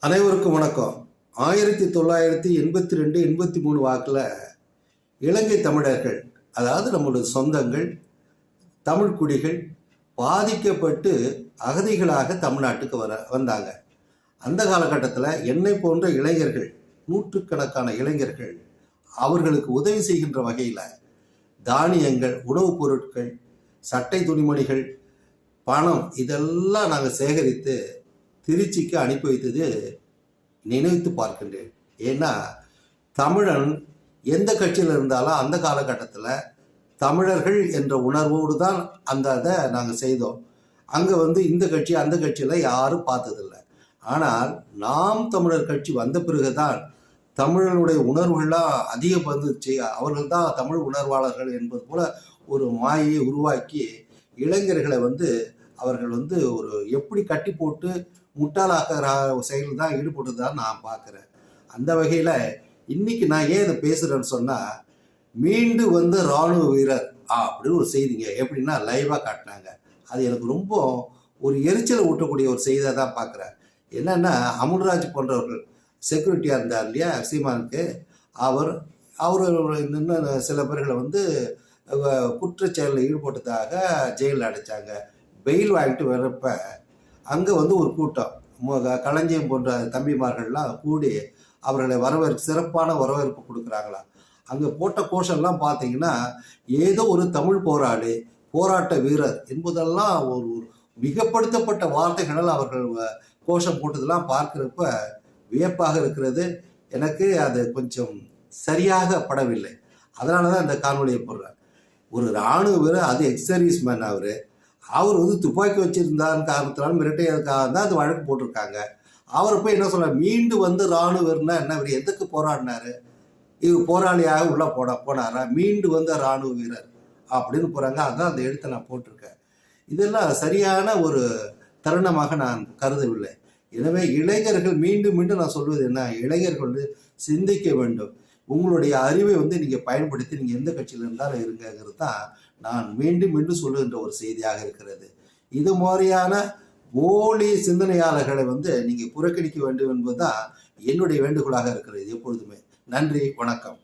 அனைவருக்கும் வணக்கம். 1982 83 வாக்கில் இலங்கை தமிழர்கள், அதாவது நம்முடைய சொந்தங்கள் தமிழ் குடிகள் பாதிக்கப்பட்டு அகதிகளாக தமிழ்நாட்டுக்கு வந்தாங்க. அந்த காலகட்டத்தில் என்னை போன்ற இளைஞர்கள், நூற்றுக்கணக்கான இளைஞர்கள் அவர்களுக்கு உதவி செய்கின்ற வகையில் தானியங்கள், உணவுப் பொருட்கள், சட்டை துணிமணிகள், பணம் இதெல்லாம் நாங்கள் சேகரித்து திருச்சிக்கு அனுப்பி வைத்தது நினைத்து பார்க்கின்றேன். ஏன்னா தமிழன் எந்த கட்சியில் இருந்தாலும் அந்த காலகட்டத்தில் தமிழர்கள் என்ற உணர்வோடு தான் அதை நாங்கள் செய்தோம். அங்கே இந்த கட்சி அந்த கட்சியில் யாரும் பார்த்ததில்லை. ஆனால் நாம் தமிழர் கட்சி வந்த பிறகுதான் தமிழனுடைய உணர்வுகள்லாம் அதிகம் வந்துச்சு. அவர்கள் தான் தமிழ் உணர்வாளர்கள் என்பது போல ஒரு மாயை உருவாக்கி இளைஞர்களை அவர்கள் ஒரு எப்படி கட்டி போட்டு முட்டாளாக்குற செயல் தான் ஈடுபட்டுதான் நான் பார்க்குறேன். அந்த வகையில் இன்னைக்கு நான் ஏன் இதை பேசுகிறேன்னு சொன்னால், மீண்டு இராணுவ வீரர் அப்படின்னு ஒரு செய்திங்க எப்படின்னா லைவாக காட்டினாங்க. அது எனக்கு ரொம்ப ஒரு எரிச்சலை ஊட்டக்கூடிய ஒரு செய்தியாக தான் பார்க்குறேன். என்னென்னா, அமுல்ராஜ் போன்றவர்கள் செக்யூரிட்டியாக இருந்தார் இல்லையா சீமானுக்கு, அவர் இன்னும் சில பேர்களை குற்றச்செயலில் ஈடுபட்டதாக ஜெயிலில் அடைச்சாங்க. பெயில் வாங்கிட்டு வரப்ப அங்கே ஒரு கூட்டம், களஞ்சியம் போன்ற தம்பிமார்கள்லாம் கூடி அவர்களை சிறப்பான வரவேற்பு கொடுக்குறாங்களாம். அங்கே போட்ட கோஷம்லாம் பார்த்தீங்கன்னா, ஏதோ ஒரு தமிழ் போராளி, போராட்ட வீரர் என்பதெல்லாம் ஒரு மிகப்படுத்தப்பட்ட வார்த்தைகளால் அவர்கள் கோஷம் போட்டதெல்லாம் பார்க்குறப்ப வியப்பாக இருக்கிறது. எனக்கு அது கொஞ்சம் சரியாக படவில்லை. அதனால தான் இந்த காணொலியை போடுறேன். ஒரு இராணுவ வீரர், அது எக்ஸர்வீஸ் மேன், அவர் துப்பாக்கி வச்சிருந்தான்னு காரணத்தினாலும் மிரட்டையதுக்காக தான் அது வழக்கு போட்டிருக்காங்க. அவர் போய் என்ன சொல்றாரு, மீண்டு இராணுவ வீரர்னா என்ன, இவர் எதுக்கு போராடினாரு, இவர் போராளியாக உள்ள போனாரா, மீண்டு இராணுவ வீரர் அப்படின்னு போறாங்க. அதான் அந்த எழுத்தை நான் போட்டிருக்கேன். இதெல்லாம் சரியான ஒரு தருணமாக நான் கருதவில்லை. எனவே இளைஞர்கள் மீண்டும் நான் சொல்வது என்ன, இளைஞர்கள் சிந்திக்க வேண்டும். உங்களுடைய அறிவை நீங்கள் பயன்படுத்தி நீங்கள் எந்த கட்சியில் இருந்தாலும் இருங்கிறது தான் நான் மீண்டும் சொல்லுகின்ற ஒரு செய்தியாக இருக்கிறது. இது மாதிரியான போலி சிந்தனையாளர்களை நீங்கள் புறக்கணிக்க வேண்டும் என்பதுதான் என்னுடைய வேண்டுகோளாக இருக்கிறது எப்பொழுதுமே. நன்றி, வணக்கம்.